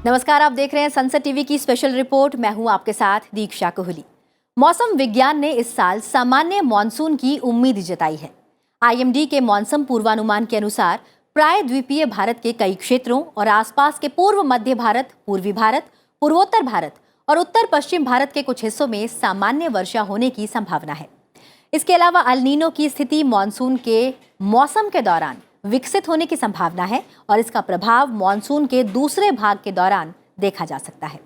नमस्कार, आप देख रहे हैं संसद टीवी की स्पेशल रिपोर्ट। मैं हूं आपके साथ दीक्षा कोहली। मौसम विज्ञान ने इस साल सामान्य मानसून की उम्मीद जताई है। आईएमडी के मौसम पूर्वानुमान के अनुसार प्रायद्वीपीय भारत के कई क्षेत्रों और आसपास के पूर्व मध्य भारत, पूर्वी भारत, पूर्वोत्तर भारत और उत्तर पश्चिम भारत के कुछ हिस्सों में सामान्य वर्षा होने की संभावना है। इसके अलावा अल नीनो की स्थिति मानसून के मौसम के दौरान विकसित होने की संभावना है और इसका प्रभाव मानसून के दूसरे भाग के दौरान देखा जा सकता है।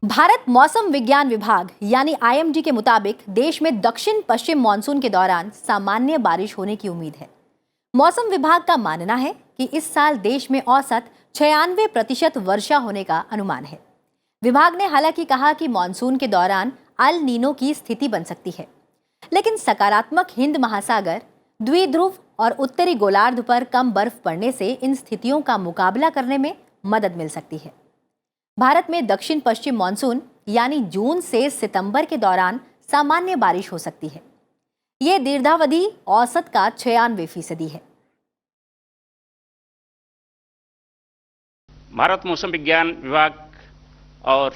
भारत मौसम विज्ञान विभाग यानी आईएमडी के मुताबिक देश में दक्षिण पश्चिम मानसून के दौरान सामान्य बारिश होने की उम्मीद है। मौसम विभाग का मानना है कि इस साल देश में औसत 96% वर्षा होने का अनुमान है। विभाग ने हालांकि कहा कि मानसून के दौरान अल नीनो की स्थिति बन सकती है, लेकिन सकारात्मक हिंद महासागर, द्विध्रुव और उत्तरी गोलार्ध पर कम बर्फ पड़ने से इन स्थितियों का मुकाबला करने में मदद मिल सकती है। भारत में दक्षिण पश्चिम मानसून यानी जून से सितंबर के दौरान सामान्य बारिश हो सकती है। ये दीर्घावधि औसत का 96% है। भारत मौसम विज्ञान विभाग और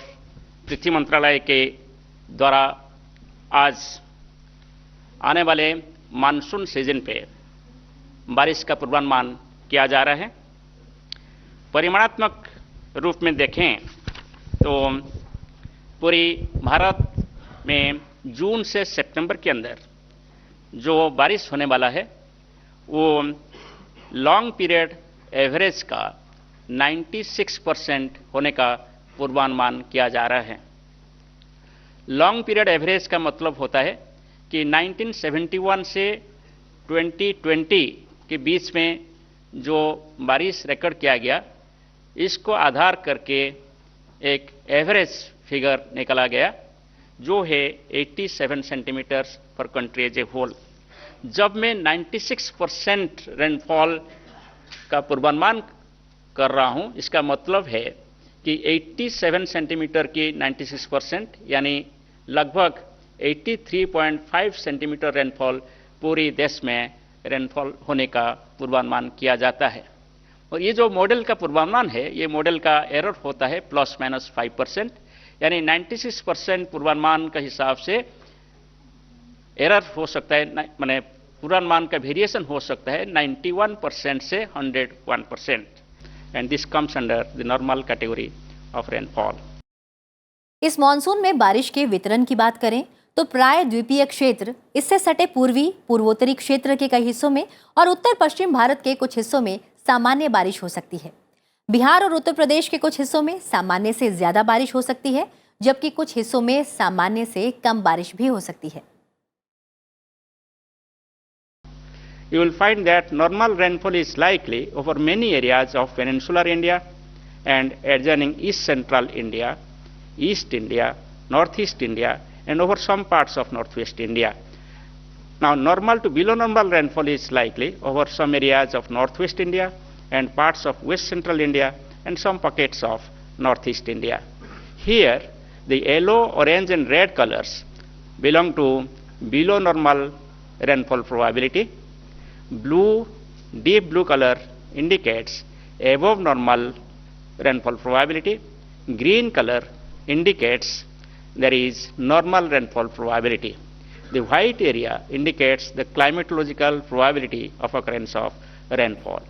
पृथ्वी मंत्रालय के द्वारा आज आने वाले मानसून सीजन पे बारिश का पूर्वानुमान किया जा रहा है। परिमाणात्मक रूप में देखें तो पूरी भारत में जून से सितंबर के अंदर जो बारिश होने वाला है वो लॉन्ग पीरियड एवरेज का 96% होने का पूर्वानुमान किया जा रहा है। लॉन्ग पीरियड एवरेज का मतलब होता है कि 1971 से 2020 के बीच में जो बारिश रिकॉर्ड किया गया, इसको आधार करके एक एवरेज फिगर निकाला गया जो है 87 सेंटीमीटर पर कंट्री एज ए होल। जब मैं 96% रेनफॉल का पूर्वानुमान कर रहा हूं, इसका मतलब है कि 87 सेंटीमीटर की 96% यानी लगभग 83.5 सेंटीमीटर रेनफॉल पूरी देश में रेनफॉल होने का पूर्वानुमान किया जाता है। और ये जो मॉडल का पूर्वानुमान है, ये मॉडल का एरर होता है ±5%, यानी 96% पूर्वानुमान के हिसाब से एरर हो सकता है, माने पूर्वानुमान का वेरिएशन हो सकता है 91% से 101%, and this comes under the normal category of rainfall. इस मॉनसून में बारिश के वितरण की बात करें तो प्रायद्वीपीय क्षेत्र, इससे सटे पूर्वी पूर्वोत्तरी क्षेत्र के कई हिस्सों में और उत्तर पश्चिम भारत के कुछ हिस्सों में सामान्य बारिश हो सकती है। बिहार और उत्तर प्रदेश के कुछ हिस्सों में सामान्य से ज्यादा बारिश हो सकती है, जबकि कुछ हिस्सों में सामान्य से कम बारिश भी हो सकती है। You will find that normal rainfall is likely over many areas of peninsular India and adjoining East Central India, East India, Northeast India, and over some parts of Northwest India. Now, normal to below normal rainfall is likely over some areas of Northwest India and parts of West Central India and some pockets of Northeast India. Here, the yellow, orange, and red colors belong to below normal rainfall probability. Blue, deep blue color indicates above normal rainfall probability. Green color indicates there is normal rainfall probability. The white area indicates the climatological probability of occurrence of rainfall.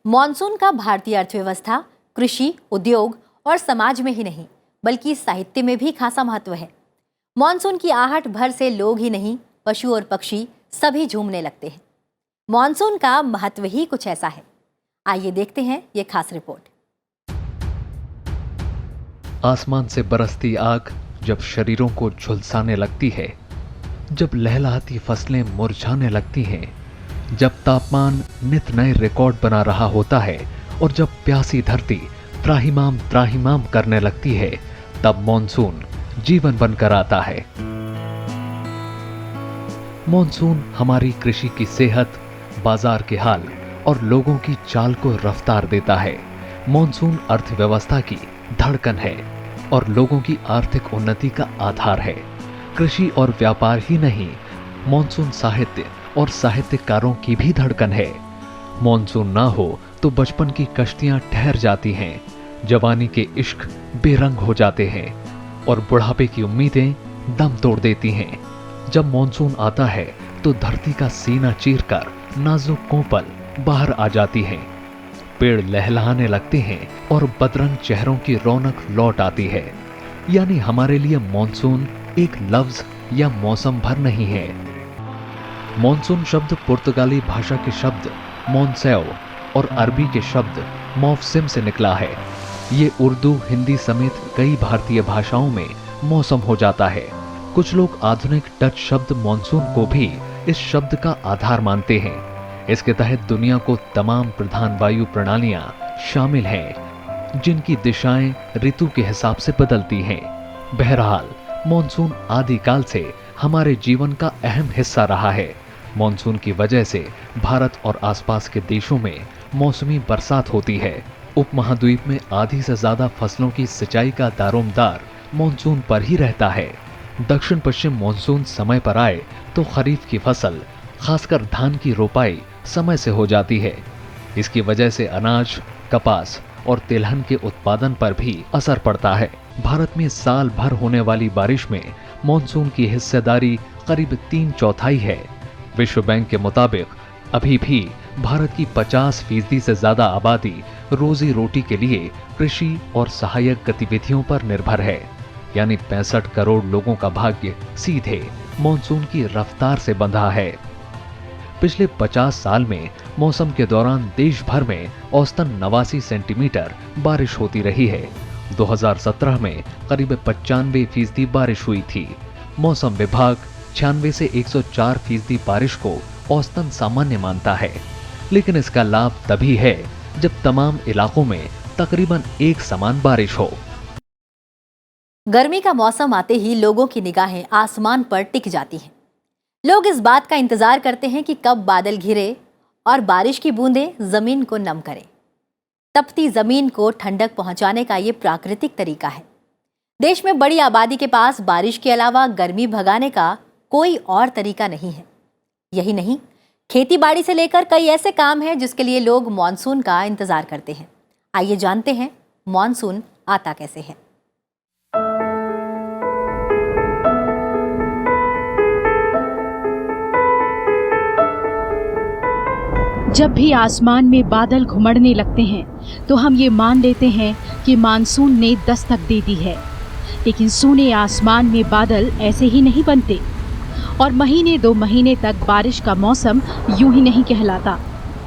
Monsoon का भारतीय अर्थव्यवस्था, कृषि, उद्योग और समाज में ही नहीं बल्कि साहित्य में भी खासा महत्व है। मॉनसून की आहट भर से लोग ही नहीं, पशु और पक्षी सभी झूमने लगते हैं। मॉनसून का महत्व ही कुछ ऐसा है। आइए देखते हैं ये खास रिपोर्ट। आसमान से बरसती आग जब शरीरों को झुलसाने लगती है, जब लहलहाती फसलें मुरझाने लगती हैं, जब तापमान नित नए रिकॉर्ड बना रहा होता है और जब प्यासी धरती त्राहिमाम त्राहिमाम करने लगती है, तब मॉनसून जीवन बनकर आता है। मॉनसून हमारी कृषि की सेहत, बाजार के हाल और लोगों की चाल को रफ्तार देता है। मॉनसून अर्थव्यवस्था की धड़कन है। और लोगों की आर्थिक उन्नति का आधार है। कृषि और व्यापार ही नहीं, मॉनसून साहित्य और साहित्यकारों की भी धड़कन है। मॉनसून ना हो तो बचपन की कश्तियां ठहर जाती हैं, जवानी के इश्क बेरंग हो जाते हैं और बुढ़ापे की उम्मीदें दम तोड़ देती हैं। जब मॉनसून आता है तो धरती का सीना चीरकर नाजुक कोपल बाहर आ जाती हैं, पेड़ लहलहाने लगते हैं और बदरंग चेहरों की रौनक लौट आती है। यानी हमारे लिए मॉनसून एक लफ्ज या मौसम भर नहीं है। मॉनसून शब्द पुर्तगाली भाषा के शब्द मॉनसेव और अरबी के शब्द मौसम से निकला है। ये उर्दू, हिंदी समेत कई भारतीय भाषाओं में मौसम हो जाता है। कुछ लोग आधुनिक डच शब्द मॉनसून को भी इस शब्द का आधार मानते हैं। इसके तहत दुनिया को तमाम प्रधान वायु प्रणालियां शामिल हैं, जिनकी दिशाएं ऋतु के हिसाब से बदलती हैं। बहरहाल मॉनसून आदिकाल से हमारे जीवन का अहम हिस्सा रहा है। मॉनसून की वजह से भारत और आसपास के देशों में मौसमी बरसात होती है। उपमहाद्वीप में आधी से ज्यादा फसलों की सिंचाई का दारोमदार मॉनसून पर ही रहता है। दक्षिण पश्चिम मॉनसून समय पर आए तो खरीफ की फसल, खासकर धान की रोपाई समय से हो जाती है। इसकी वजह से अनाज, कपास और तिलहन के उत्पादन पर भी असर पड़ता है। भारत में साल भर होने वाली बारिश में मॉनसून की हिस्सेदारी करीब 3/4 है। विश्व बैंक के मुताबिक अभी भी भारत की 50% से ज्यादा आबादी रोजी रोटी के लिए कृषि और सहायक गतिविधियों पर निर्भर है। यानी 65 करोड़ लोगों का भाग्य सीधे मॉनसून की रफ्तार से बंधा है। पिछले 50 साल में मौसम के दौरान देश भर में औसतन 89 सेंटीमीटर बारिश होती रही है। 2017 में करीब 95% बारिश हुई थी। मौसम विभाग 96 से 104% बारिश को औसतन सामान्य मानता है, लेकिन इसका लाभ तभी है जब तमाम इलाकों में तकरीबन एक समान बारिश हो। गर्मी का मौसम आते ही लोगों की निगाहें आसमान पर टिक जाती हैं। लोग इस बात का इंतजार करते हैं कि कब बादल घिरे और बारिश की बूंदें जमीन को नम करें। तपती जमीन को ठंडक पहुंचाने का ये प्राकृतिक तरीका है। देश में बड़ी आबादी के पास बारिश के अलावा गर्मी भगाने का कोई और तरीका नहीं है। यही नहीं, खेती बाड़ी से लेकर कई ऐसे काम हैं जिसके लिए लोग मॉनसून का इंतजार करते हैं। आइए जानते हैं मॉनसून आता कैसे है। जब भी आसमान में बादल घुमड़ने लगते हैं तो हम ये मान लेते हैं कि मानसून ने दस्तक दे दी है। लेकिन सूने आसमान में बादल ऐसे ही नहीं बनते और महीने 2 महीने तक बारिश का मौसम यूं ही नहीं कहलाता।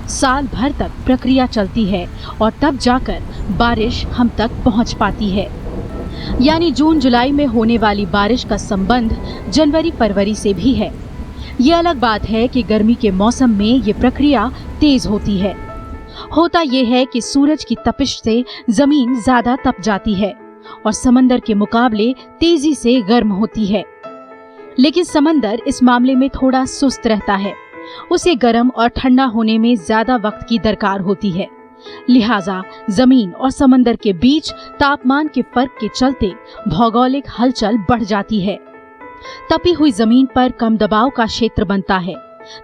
साल भर तक प्रक्रिया चलती है और तब जाकर बारिश हम तक पहुंच पाती है। यानी जून जुलाई में होने वाली बारिश का संबंध जनवरी फरवरी से भी है। ये अलग बात है कि गर्मी के मौसम में ये प्रक्रिया तेज होती है। होता ये है कि सूरज की तपिश से जमीन ज्यादा तप जाती है और समंदर के मुकाबले तेजी से गर्म होती है। लेकिन समंदर इस मामले में थोड़ा सुस्त रहता है। उसे गर्म और ठंडा होने में ज्यादा वक्त की दरकार होती है। लिहाजा जमीन और समंदर के बीच तापमान के फर्क के चलते भौगोलिक हलचल बढ़ जाती है। तपी हुई जमीन पर कम दबाव का क्षेत्र बनता है,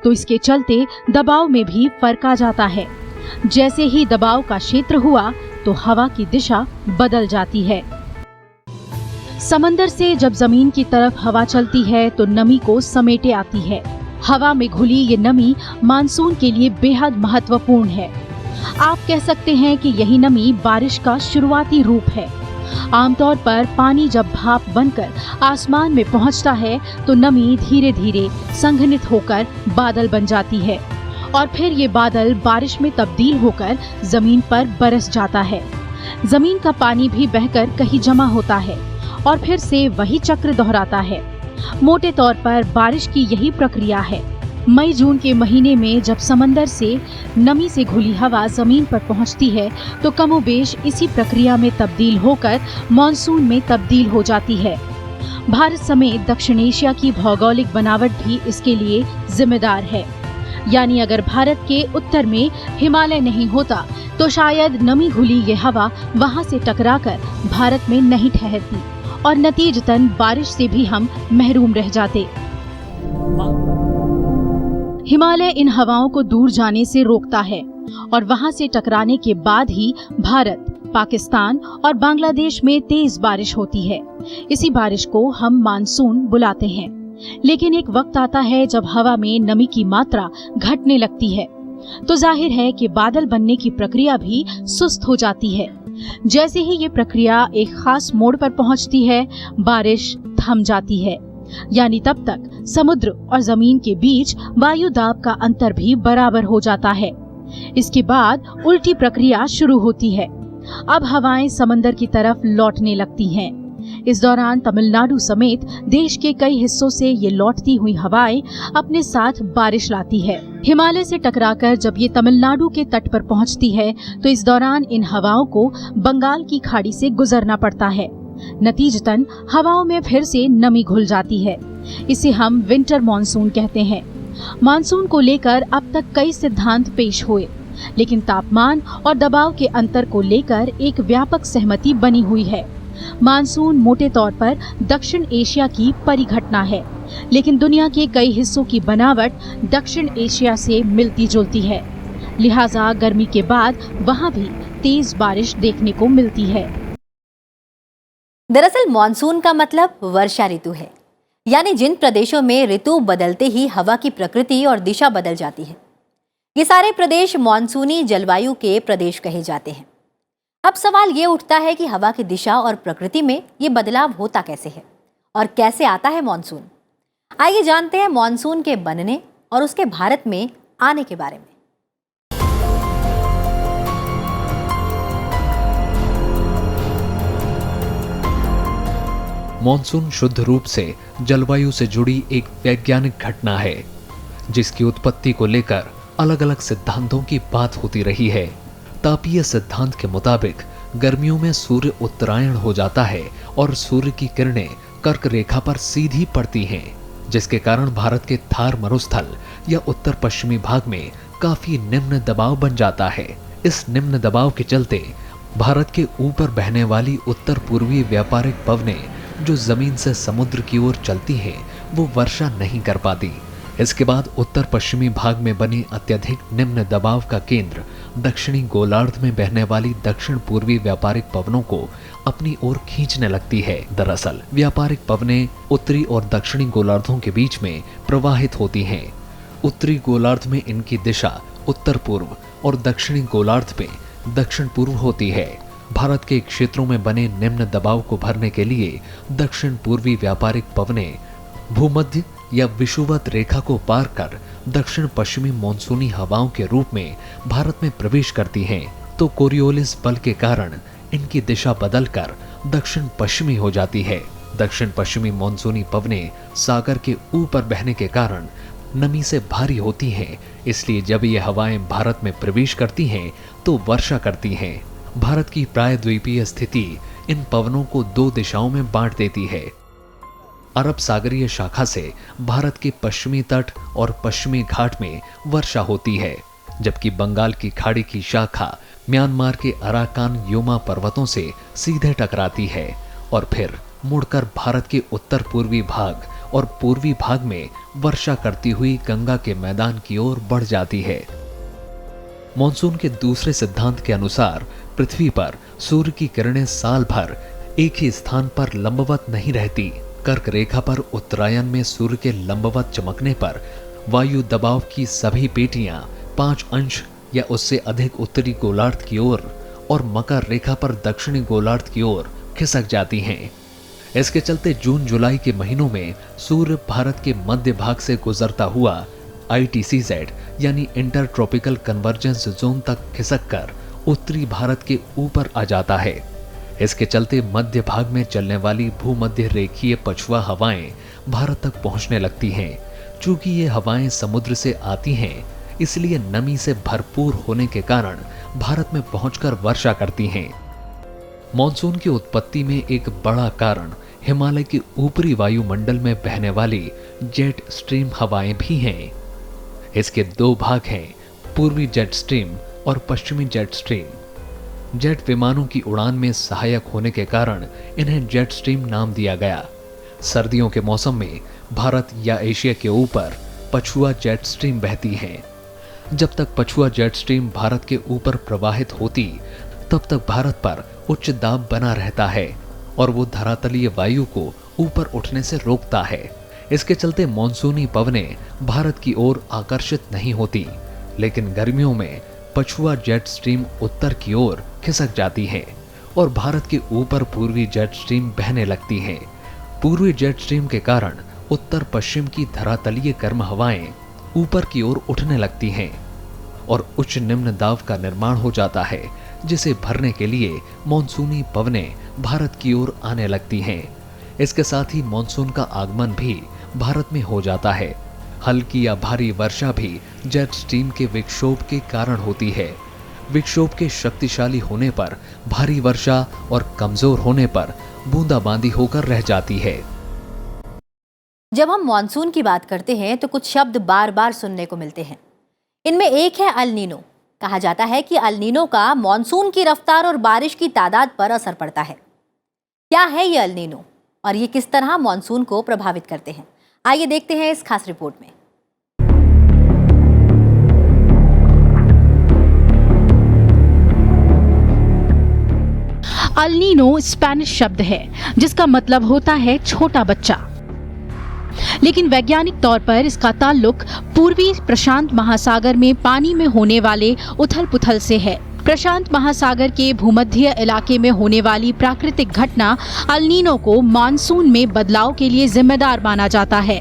तो इसके चलते दबाव में भी फर्क आ जाता है। जैसे ही दबाव का क्षेत्र हुआ तो हवा की दिशा बदल जाती है। समंदर से जब जमीन की तरफ हवा चलती है तो नमी को समेटे आती है। हवा में घुली ये नमी मानसून के लिए बेहद महत्वपूर्ण है। आप कह सकते हैं कि यही नमी बारिश का शुरुआती रूप है। आमतौर पर पानी जब भाप बनकर आसमान में पहुंचता है तो नमी धीरे धीरे संघनित होकर बादल बन जाती है और फिर ये बादल बारिश में तब्दील होकर जमीन पर बरस जाता है। जमीन का पानी भी बहकर कहीं जमा होता है और फिर से वही चक्र दोहराता है। मोटे तौर पर बारिश की यही प्रक्रिया है। मई जून के महीने में जब समंदर से नमी से घुली हवा जमीन पर पहुंचती है तो कमोबेश इसी प्रक्रिया में तब्दील होकर मॉनसून में तब्दील हो जाती है। भारत समेत दक्षिण एशिया की भौगोलिक बनावट भी इसके लिए जिम्मेदार है। यानी अगर भारत के उत्तर में हिमालय नहीं होता तो शायद नमी घुली ये हवा वहाँ से टकराकर भारत में नहीं ठहरती और नतीजतन बारिश से भी हम महरूम रह जाते। हिमालय इन हवाओं को दूर जाने से रोकता है और वहाँ से टकराने के बाद ही भारत, पाकिस्तान और बांग्लादेश में तेज बारिश होती है। इसी बारिश को हम मानसून बुलाते हैं। लेकिन एक वक्त आता है जब हवा में नमी की मात्रा घटने लगती है, तो जाहिर है कि बादल बनने की प्रक्रिया भी सुस्त हो जाती है। जैसे ही ये प्रक्रिया एक खास मोड़ पर पहुंचती है, बारिश थम जाती है। यानी तब तक समुद्र और जमीन के बीच वायु दाब का अंतर भी बराबर हो जाता है। इसके बाद उल्टी प्रक्रिया शुरू होती है। अब हवाएं समंदर की तरफ लौटने लगती हैं। इस दौरान तमिलनाडु समेत देश के कई हिस्सों से ये लौटती हुई हवाएं अपने साथ बारिश लाती है। हिमालय से टकराकर जब ये तमिलनाडु के तट पर पहुंचती है तो इस दौरान इन हवाओं को बंगाल की खाड़ी से गुजरना पड़ता है। नतीजतन हवाओं में फिर से नमी घुल जाती है। इसे हम विंटर मॉनसून कहते हैं। मानसून को लेकर अब तक कई सिद्धांत पेश हुए, लेकिन तापमान और दबाव के अंतर को लेकर एक व्यापक सहमति बनी हुई है। मानसून मोटे तौर पर दक्षिण एशिया की परिघटना है, लेकिन दुनिया के कई हिस्सों की बनावट दक्षिण एशिया से मिलती जुलती है। लिहाजा गर्मी के बाद वहाँ भी तेज बारिश देखने को मिलती है। दरअसल मॉनसून का मतलब वर्षा ऋतु है, यानी जिन प्रदेशों में ऋतु बदलते ही हवा की प्रकृति और दिशा बदल जाती है। ये सारे प्रदेश मॉनसूनी जलवायु के प्रदेश कहे जाते हैं। अब सवाल ये उठता है कि हवा की दिशा और प्रकृति में ये बदलाव होता कैसे है और कैसे आता है मॉनसून। आइए जानते हैं मॉनसून के बनने और उसके भारत में आने के बारे में। मॉनसून शुद्ध रूप से जलवायु से जुड़ी एक वैज्ञानिक घटना है, जिसकी उत्पत्ति को लेकर अलग अलग सिद्धांतों की बात होती रही है। तापीय सिद्धांत के मुताबिक गर्मियों में सूर्य उत्तरायण हो जाता है और सूर्य की किरणें कर्क रेखा पर सीधी पड़ती हैं, जिसके कारण भारत के थार मरुस्थल या उत्तर पश्चिमी भाग में काफी निम्न दबाव बन जाता है। इस निम्न दबाव के चलते भारत के ऊपर बहने वाली उत्तर पूर्वी व्यापारिक पवनें जो जमीन से समुद्र की ओर चलती हैं, वो वर्षा नहीं कर पाती। इसके बाद उत्तर पश्चिमी भाग में बनी अत्यधिक निम्न दबाव का केंद्र दक्षिणी गोलार्ध में बहने वाली दक्षिण पूर्वी व्यापारिक पवनों को अपनी ओर खींचने लगती है। दरअसल व्यापारिक पवनें उत्तरी और दक्षिणी गोलार्धों के बीच में प्रवाहित होती हैं। उत्तरी गोलार्ध में इनकी दिशा उत्तर पूर्व और दक्षिणी गोलार्ध में दक्षिण पूर्व होती है। भारत के क्षेत्रों में बने निम्न दबाव को भरने के लिए दक्षिण पूर्वी व्यापारिक पवनें भूमध्य या विषुवत रेखा को पार कर दक्षिण पश्चिमी मॉनसूनी हवाओं के रूप में भारत में प्रवेश करती हैं, तो कोरियोलिस बल के कारण इनकी दिशा बदलकर दक्षिण पश्चिमी हो जाती है। दक्षिण पश्चिमी मॉनसूनी पवनें सागर के ऊपर बहने के कारण नमी से भारी होती हैं, इसलिए जब ये हवाएं भारत में प्रवेश करती हैं तो वर्षा करती हैं। भारत की प्रायद्वीपीय स्थिति इन पवनों को दो दिशाओं में बांट देती है। अरब सागरीय शाखा से भारत के पश्चिमी तट और पश्चिमी घाट में वर्षा होती है, जबकि बंगाल की खाड़ी की शाखा म्यांमार के अराकान योमा पर्वतों से सीधे टकराती है और फिर मुड़कर भारत के उत्तर पूर्वी भाग और पूर्वी भाग में वर्षा करती हुई गंगा के मैदान की ओर बढ़ जाती है। मॉनसून के दूसरे सिद्धांत के अनुसार पृथ्वी पर सूर्य की किरणें साल भर एक ही स्थान पर लंबवत नहीं रहती। कर्क रेखा पर उत्तरायण में सूर्य के लंबवत चमकने पर वायु दबाव की सभी पेटियां 5 अंश या उससे अधिक उत्तरी गोलार्ध की ओर और मकर रेखा पर दक्षिणी गोलार्ध की ओर खिसक जाती हैं। इसके चलते जून जुलाई के महीनों में सूर्य भारत के मध्य भाग से गुजरता हुआ ITCZ यानी इंटर ट्रॉपिकल कन्वर्जेंस जोन तक खिसककर उत्तरी भारत के ऊपर आ जाता है। इसके चलते मध्य भाग में चलने वाली भूमध्य रेखीय पछुआ हवाएं भारत तक पहुंचने लगती हैं। चूंकि ये हवाएं समुद्र से आती हैं, इसलिए नमी से भरपूर होने के कारण भारत में पहुंचकर वर्षा करती हैं। मॉनसून की उत्पत्ति में एक बड़ा कारण हिमालय के ऊपरी वायुमंडल में बहने वाली जेट स्ट्रीम हवाएं भी हैं। इसके दो भाग हैं, पूर्वी जेट स्ट्रीम और पश्चिमी जेट स्ट्रीम। जेट विमानों की उड़ान में सहायक होने के कारण इन्हें जेट स्ट्रीम नाम दिया गया। सर्दियों के मौसम में भारत या एशिया के ऊपर पछुआ जेट स्ट्रीम बहती हैं। जब तक पछुआ जेट स्ट्रीम भारत के ऊपर प्रवाहित होती, तब तक भारत पर उच्च दाब बना रहता है और वो धरातलीय वायु को ऊपर उठने से रोकता है। इसके चलते मॉनसूनी पवनें भारत की ओर आकर्षित नहीं होती, लेकिन गर्मियों में पछुआ जेट स्ट्रीम उत्तर की ओर खिसक जाती है और भारत के ऊपर पूर्वी जेट स्ट्रीम बहने लगती हैं। पूर्वी जेट स्ट्रीम के कारण उत्तर पश्चिम की धरातलीय गर्म हवाएं ऊपर की ओर उठने लगती हैं और उच्च निम्न दाब का निर्माण हो जाता है, जिसे भरने के लिए मॉनसूनी पवनें भारत की ओर आने लगती हैं। इसके साथ ही मॉनसून का आगमन भी भारत में हो जाता है। हल्की या भारी वर्षा भी जेट स्ट्रीम के विक्षोभ के कारण होती है। विक्षोभ के शक्तिशाली होने पर भारी वर्षा और कमजोर होने पर बूंदाबांदी होकर रह जाती है। जब हम मॉनसून की बात करते हैं तो कुछ शब्द बार बार सुनने को मिलते हैं। इनमें एक है अल नीनो। कहा जाता है कि अल नीनो का मॉनसून की रफ्तार और बारिश की तादाद पर असर पड़ता है। क्या है ये अल नीनो और ये किस तरह मॉनसून को प्रभावित करते हैं, आइए देखते हैं इस खास रिपोर्ट में। अल नीनो स्पेनिश शब्द है जिसका मतलब होता है छोटा बच्चा, लेकिन वैज्ञानिक तौर पर इसका ताल्लुक पूर्वी प्रशांत महासागर में पानी में होने वाले उथल पुथल से है। प्रशांत महासागर के भूमध्य इलाके में होने वाली प्राकृतिक घटना अल नीनो को मानसून में बदलाव के लिए जिम्मेदार माना जाता है।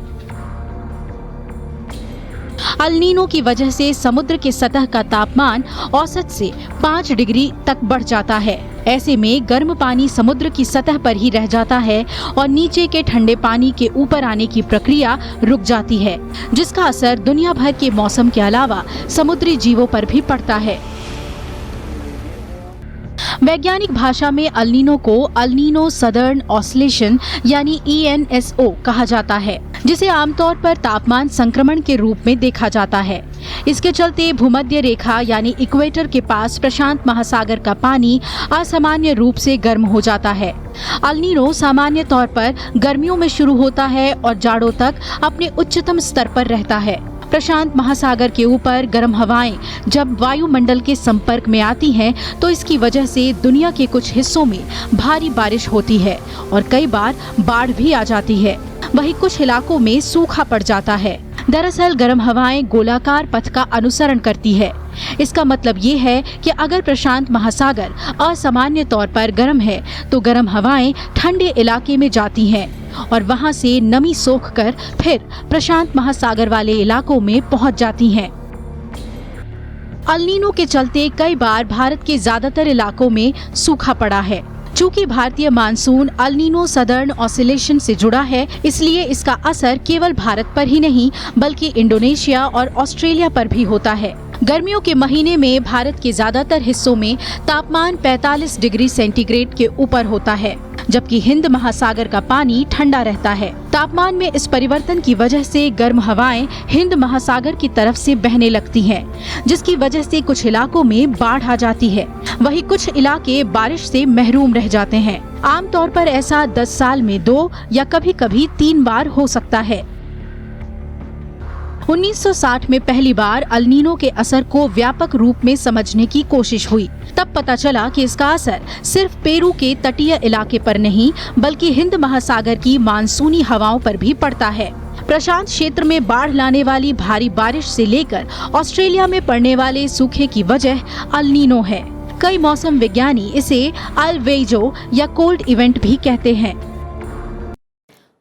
अल नीनो की वजह से समुद्र के सतह का तापमान औसत से 5 डिग्री तक बढ़ जाता है। ऐसे में गर्म पानी समुद्र की सतह पर ही रह जाता है और नीचे के ठंडे पानी के ऊपर आने की प्रक्रिया रुक जाती है, जिसका असर दुनिया भर के मौसम के अलावा समुद्री जीवों पर भी पड़ता है। वैज्ञानिक भाषा में अल नीनो को अल नीनो सदर्न ऑसिलेशन यानी ENSO कहा जाता है, जिसे आमतौर पर तापमान संक्रमण के रूप में देखा जाता है। इसके चलते भूमध्य रेखा यानी इक्वेटर के पास प्रशांत महासागर का पानी असामान्य रूप से गर्म हो जाता है। अल नीनो सामान्य तौर पर गर्मियों में शुरू होता है और जाड़ों तक अपने उच्चतम स्तर पर रहता है। प्रशांत महासागर के ऊपर गर्म हवाएं जब वायुमंडल के संपर्क में आती हैं, तो इसकी वजह से दुनिया के कुछ हिस्सों में भारी बारिश होती है और कई बार बाढ़ भी आ जाती है। वहीं कुछ इलाकों में सूखा पड़ जाता है। दरअसल गर्म हवाएं गोलाकार पथ का अनुसरण करती है। इसका मतलब ये है कि अगर प्रशांत महासागर असामान्य तौर पर गर्म है, तो गर्म हवाएं ठंडे इलाके में जाती हैं और वहां से नमी सोखकर फिर प्रशांत महासागर वाले इलाकों में पहुंच जाती हैं। अल नीनो के चलते कई बार भारत के ज्यादातर इलाकों में सूखा पड़ा है। चूंकि भारतीय monsoon El Nino southern oscillation से जुड़ा है, इसलिए इसका असर केवल भारत पर ही नहीं बल्कि इंडोनेशिया और ऑस्ट्रेलिया पर भी होता है। गर्मियों के महीने में भारत के ज्यादातर हिस्सों में तापमान 45 डिग्री सेंटीग्रेड के ऊपर होता है, जबकि हिंद महासागर का पानी ठंडा रहता है। तापमान में इस परिवर्तन की वजह से गर्म हवाएं हिंद महासागर की तरफ से बहने लगती हैं, जिसकी वजह से कुछ इलाकों में बाढ़ आ जाती है। वहीं कुछ इलाके बारिश से महरूम रह जाते हैं। आमतौर पर ऐसा 10 साल में 2 या कभी-कभी 3 बार हो सकता है। 1960 में पहली बार अल नीनो के असर को व्यापक रूप में समझने की कोशिश हुई। तब पता चला कि इसका असर सिर्फ पेरू के तटीय इलाके पर नहीं बल्कि हिंद महासागर की मानसूनी हवाओं पर भी पड़ता है। प्रशांत क्षेत्र में बाढ़ लाने वाली भारी बारिश से लेकर ऑस्ट्रेलिया में पड़ने वाले सूखे की वजह अल नीनो है। कई मौसम विज्ञानी इसे अल वेजो या कोल्ड इवेंट भी कहते हैं।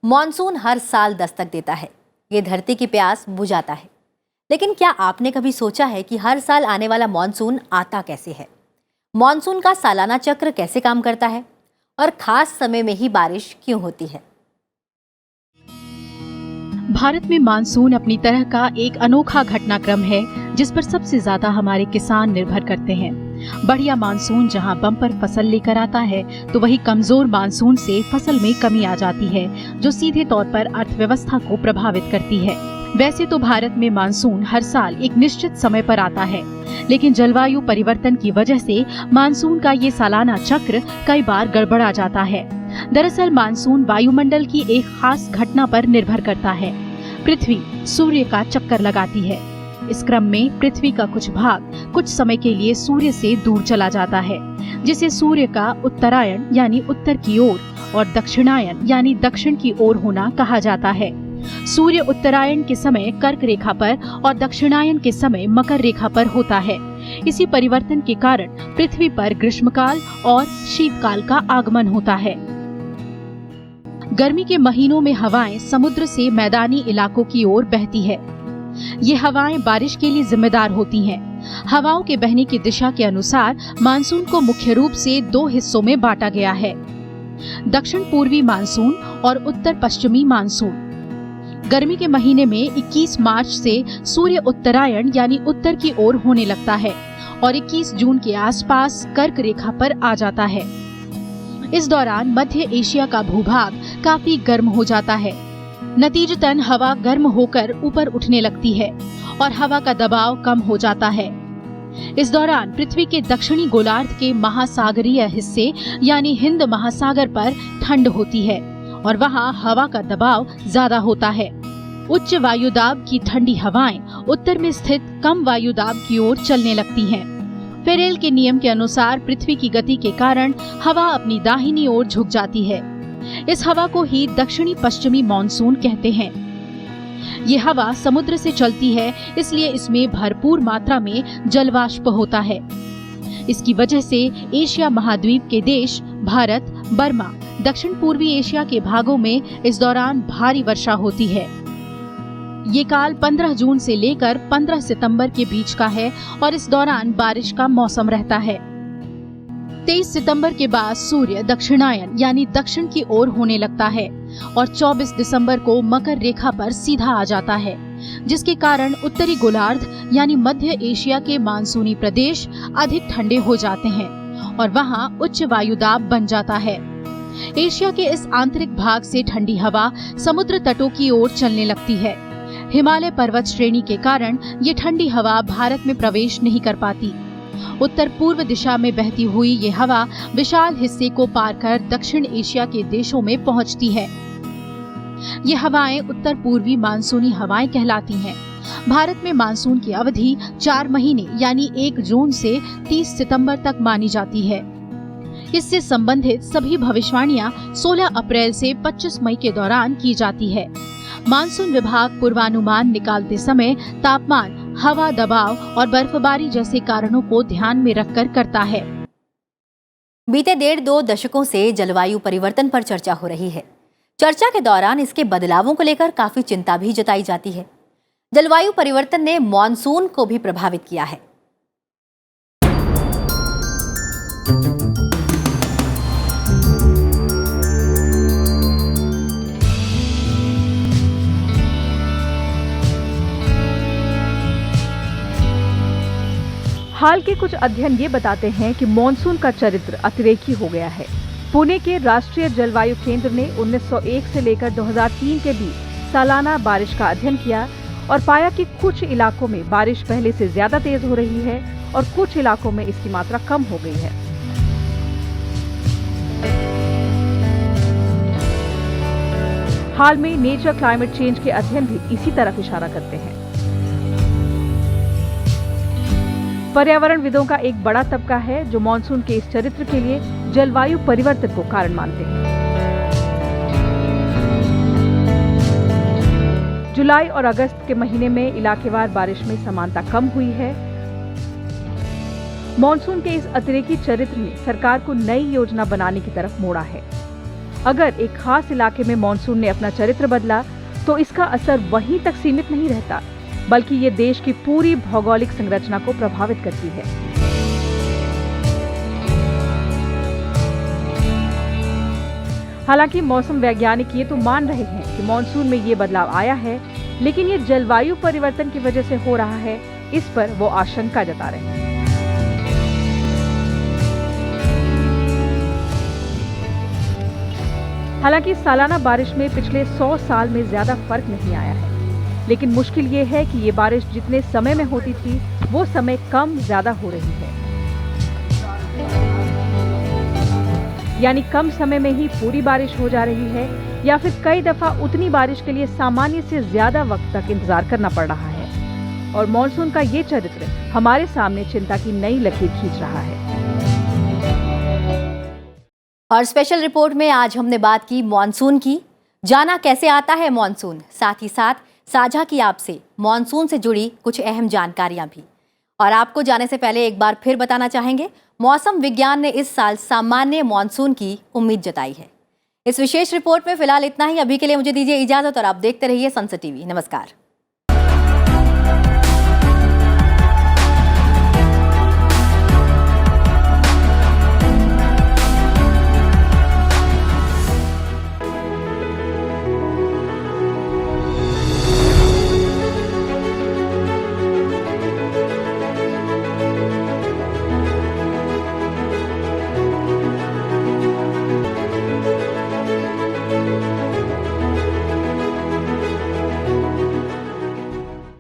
मॉनसून हर साल दस्तक देता है, ये धरती की प्यास बुझाता है। लेकिन क्या आपने कभी सोचा है कि हर साल आने वाला मॉनसून आता कैसे है? मॉनसून का सालाना चक्र कैसे काम करता है और खास समय में ही बारिश क्यों होती है? भारत में मानसून अपनी तरह का एक अनोखा घटनाक्रम है जिस पर सबसे ज्यादा हमारे किसान निर्भर करते हैं। बढ़िया मानसून जहां बम्पर फसल लेकर आता है, तो वही कमजोर मानसून से फसल में कमी आ जाती है, जो सीधे तौर पर अर्थव्यवस्था को प्रभावित करती है। वैसे तो भारत में मानसून हर साल एक निश्चित समय पर आता है, लेकिन जलवायु परिवर्तन की वजह से मानसून का ये सालाना चक्र कई बार गड़बड़ा जाता है। दरअसल मानसून वायुमंडल की एक खास घटना पर निर्भर करता है। पृथ्वी सूर्य का चक्कर लगाती है। इस क्रम में पृथ्वी का कुछ भाग कुछ समय के लिए सूर्य से दूर चला जाता है, जिसे सूर्य का उत्तरायण यानी उत्तर की ओर और दक्षिणायन यानी दक्षिण की ओर होना कहा जाता है। सूर्य उत्तरायण के समय कर्क रेखा पर और दक्षिणायन के समय मकर रेखा पर होता है। इसी परिवर्तन के कारण पृथ्वी पर ग्रीष्मकाल और शीतकाल का आगमन होता है। गर्मी के महीनों में हवाएं समुद्र से मैदानी इलाकों की ओर बहती है। ये हवाएं बारिश के लिए जिम्मेदार होती हैं। हवाओं के बहने की दिशा के अनुसार मानसून को मुख्य रूप से दो हिस्सों में बांटा गया है, दक्षिण पूर्वी मानसून और उत्तर पश्चिमी मानसून। गर्मी के महीने में 21 मार्च से सूर्य उत्तरायण यानी उत्तर की ओर होने लगता है और 21 जून के आसपास कर्क रेखा पर आ जाता है। इस दौरान मध्य एशिया का भूभाग काफी गर्म हो जाता है। नतीजतन हवा गर्म होकर ऊपर उठने लगती है और हवा का दबाव कम हो जाता है। इस दौरान पृथ्वी के दक्षिणी गोलार्ध के महासागरीय हिस्से यानी हिंद महासागर पर ठंड होती है और वहां हवा का दबाव ज्यादा होता है। उच्च वायुदाब की ठंडी हवाएं उत्तर में स्थित कम वायुदाब की ओर चलने लगती हैं। फेरेल के नियम के अनुसार पृथ्वी की गति के कारण हवा अपनी दाहिनी ओर झुक जाती है। इस हवा को ही दक्षिणी पश्चिमी मॉनसून कहते हैं। ये हवा समुद्र से चलती है, इसलिए इसमें भरपूर मात्रा में जलवाष्प होता है। इसकी वजह से एशिया महाद्वीप के देश भारत, बर्मा, दक्षिण पूर्वी एशिया के भागों में इस दौरान भारी वर्षा होती है। ये काल 15 जून से लेकर 15 सितंबर के बीच का है और इस दौरान बारिश का मौसम रहता है। 23 सितंबर के बाद सूर्य दक्षिणायन यानी दक्षिण की ओर होने लगता है और 24 दिसंबर को मकर रेखा पर सीधा आ जाता है, जिसके कारण उत्तरी गोलार्ध यानी मध्य एशिया के मानसूनी प्रदेश अधिक ठंडे हो जाते हैं और वहां उच्च वायुदाब बन जाता है। एशिया के इस आंतरिक भाग से ठंडी हवा समुद्र तटों की ओर चलने लगती है। हिमालय पर्वत श्रेणी के कारण ये ठंडी हवा भारत में प्रवेश नहीं कर पाती। उत्तर पूर्व दिशा में बहती हुई ये हवा विशाल हिस्से को पार कर दक्षिण एशिया के देशों में पहुंचती है। ये हवाएं उत्तर पूर्वी मानसूनी हवाएं कहलाती हैं। भारत में मानसून की अवधि 4 महीने यानी 1 जून से 30 सितंबर तक मानी जाती है। इससे संबंधित सभी भविष्यवाणियां 16 अप्रैल से 25 मई के दौरान की जाती है। मानसून विभाग पूर्वानुमान निकालते समय तापमान, हवा दबाव और बर्फबारी जैसे कारणों को ध्यान में रखकर करता है। बीते 1.5-2 दशकों से जलवायु परिवर्तन पर चर्चा हो रही है। चर्चा के दौरान इसके बदलावों को लेकर काफी चिंता भी जताई जाती है। जलवायु परिवर्तन ने मॉनसून को भी प्रभावित किया है। हाल के कुछ अध्ययन ये बताते हैं कि मॉनसून का चरित्र अतिरेकी हो गया है। पुणे के राष्ट्रीय जलवायु केंद्र ने 1901 से लेकर 2003 के बीच सालाना बारिश का अध्ययन किया और पाया कि कुछ इलाकों में बारिश पहले से ज्यादा तेज हो रही है और कुछ इलाकों में इसकी मात्रा कम हो गई है। हाल में नेचर क्लाइमेट चेंज के अध्ययन भी इसी तरफ इशारा करते हैं। पर्यावरणविदों का एक बड़ा तबका है जो मॉनसून के इस चरित्र के लिए जलवायु परिवर्तन को कारण मानते हैं। जुलाई और अगस्त के महीने में इलाकेवार बारिश में समानता कम हुई है। मॉनसून के इस अतिरेकी चरित्र ने सरकार को नई योजना बनाने की तरफ मोड़ा है। अगर एक खास इलाके में मॉनसून ने अपना चरित्र बदला तो इसका असर वहीं तक सीमित नहीं रहता, बल्कि ये देश की पूरी भौगोलिक संरचना को प्रभावित करती है। हालांकि मौसम वैज्ञानिक ये तो मान रहे हैं कि मॉनसून में ये बदलाव आया है, लेकिन ये जलवायु परिवर्तन की वजह से हो रहा है, इस पर वो आशंका जता रहे हैं। हालांकि सालाना बारिश में पिछले 100 साल में ज्यादा फर्क नहीं आया है, लेकिन मुश्किल ये है कि ये बारिश जितने समय में होती थी वो समय कम ज्यादा हो रही है। यानी कम समय में ही पूरी बारिश हो जा रही है या फिर कई दफा उतनी बारिश के लिए सामान्य से ज्यादा वक्त तक इंतजार करना पड़ रहा है। और मॉनसून का ये चरित्र हमारे सामने चिंता की नई लकीर खींच रहा है। और स्पेशल रिपोर्ट में आज हमने बात की मॉनसून की, जाना कैसे आता है मॉनसून, साथ ही साथ साझा की आपसे मॉनसून से जुड़ी कुछ अहम जानकारियां भी। और आपको जाने से पहले एक बार फिर बताना चाहेंगे, मौसम विज्ञान ने इस साल सामान्य मॉनसून की उम्मीद जताई है। इस विशेष रिपोर्ट में फिलहाल इतना ही। अभी के लिए मुझे दीजिए इजाजत और आप देखते रहिए सनसद टीवी। नमस्कार।